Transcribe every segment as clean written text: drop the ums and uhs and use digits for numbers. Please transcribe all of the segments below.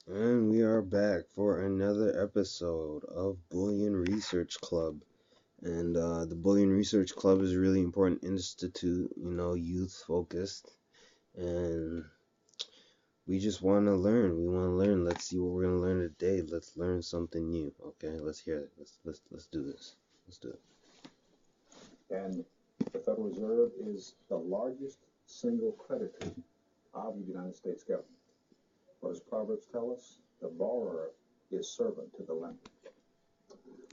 And we are back for another episode of Bullion Research Club. And the Bullion Research Club is a really important institute, youth focused. And we just want to learn. We want to learn. Let's see what we're going to learn today. Let's learn something new. Okay, let's hear it. Let's do this. Let's do it. And the Federal Reserve is the largest single creditor of the United States government. What does Proverbs tell us? The borrower is servant to the lender.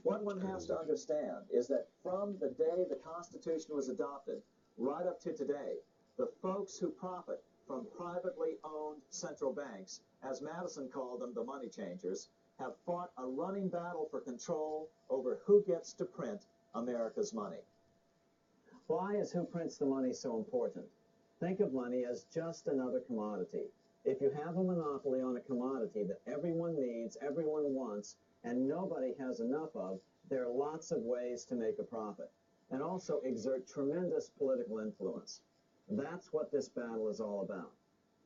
What one has to understand is that from the day the Constitution was adopted right up to today, the folks who profit from privately owned central banks, as Madison called them, the money changers, have fought a running battle for control over who gets to print America's money. Why is who prints the money so important? Think of money as just another commodity. If you have a monopoly on a commodity that everyone needs, everyone wants, and nobody has enough of, there are lots of ways to make a profit and also exert tremendous political influence. That's what this battle is all about.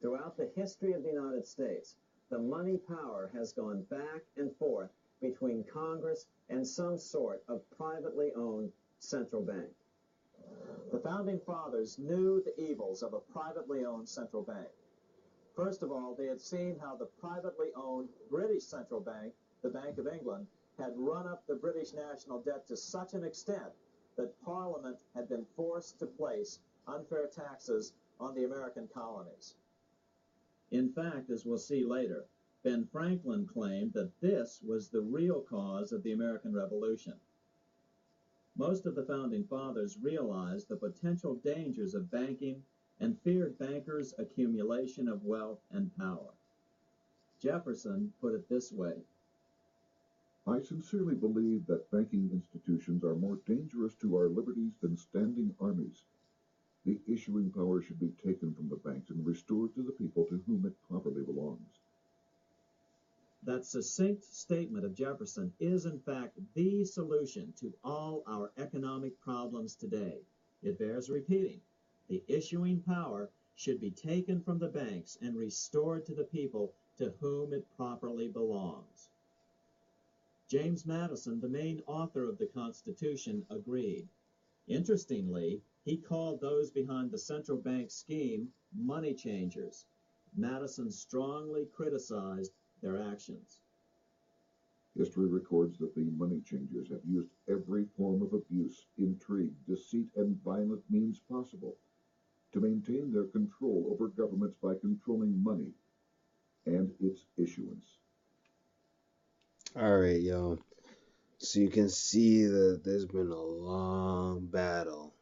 Throughout the history of the United States, the money power has gone back and forth between Congress and some sort of privately owned central bank. The Founding Fathers knew the evils of a privately owned central bank. First of all, they had seen how the privately owned British central bank, the Bank of England, had run up the British national debt to such an extent that Parliament had been forced to place unfair taxes on the American colonies. In fact, as we'll see later, Ben Franklin claimed that this was the real cause of the American Revolution. Most of the Founding Fathers realized the potential dangers of banking and feared bankers' accumulation of wealth and power. Jefferson put it this way: I sincerely believe that banking institutions are more dangerous to our liberties than standing armies. The issuing power should be taken from the banks and restored to the people to whom it properly belongs. That succinct statement of Jefferson is, in fact, the solution to all our economic problems today. It bears repeating. The issuing power should be taken from the banks and restored to the people to whom it properly belongs. James Madison, the main author of the Constitution, agreed. Interestingly, he called those behind the central bank scheme money changers. Madison strongly criticized their actions. History records that the money changers have used every form of abuse, intrigue, deceit, and violent means possible to maintain their control over governments by controlling money and its issuance. All right, yo. So you can see that there's been a long battle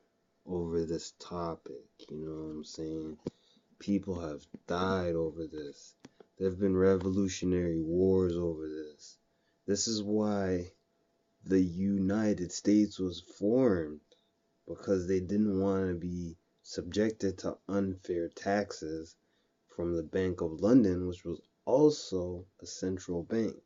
over this topic. You know what I'm saying? People have died over this. There have been revolutionary wars over this. This is why the United States was formed, because they didn't want to be subjected to unfair taxes from the Bank of London, which was also a central bank.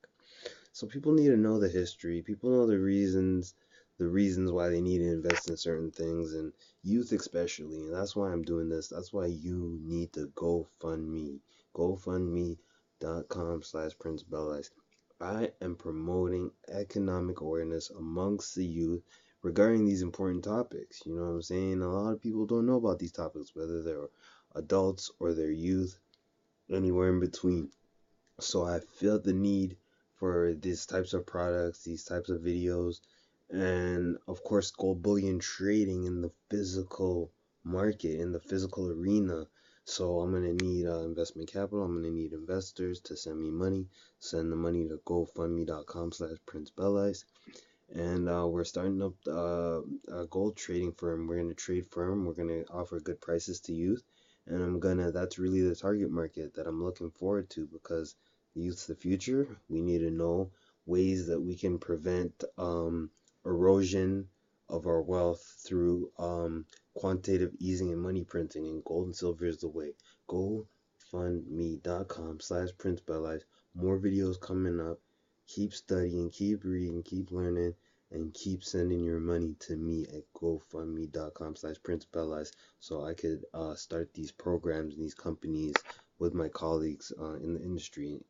So people need to know the history. People know the reasons why they need to invest in certain things, and youth especially. And that's why I'm doing this. That's why you need to GoFundMe. GoFundMe.com/Prince Bellice. I am promoting economic awareness amongst the youth regarding these important topics. You know what I'm saying? A lot of people don't know about these topics, whether they're adults or they're youth, anywhere in between. So I feel the need for these types of products, these types of videos, and of course gold bullion trading in the physical market, in the physical arena. So I'm going to need investment capital. I'm going to need investors to send me money. Send the money to GoFundMe.com/Prince Bellice. And we're starting up a gold trading firm. We're going to trade firm. We're going to offer good prices to youth. And that's really the target market that I'm looking forward to, because the youth's the future. We need to know ways that we can prevent erosion of our wealth through quantitative easing and money printing, and gold and silver is the way. GoFundMe.com/Prince Bellice. More videos coming up. Keep studying, keep reading, keep learning, and keep sending your money to me at GoFundMe.com/Prince Bellice, so I could start these programs and these companies with my colleagues in the industry.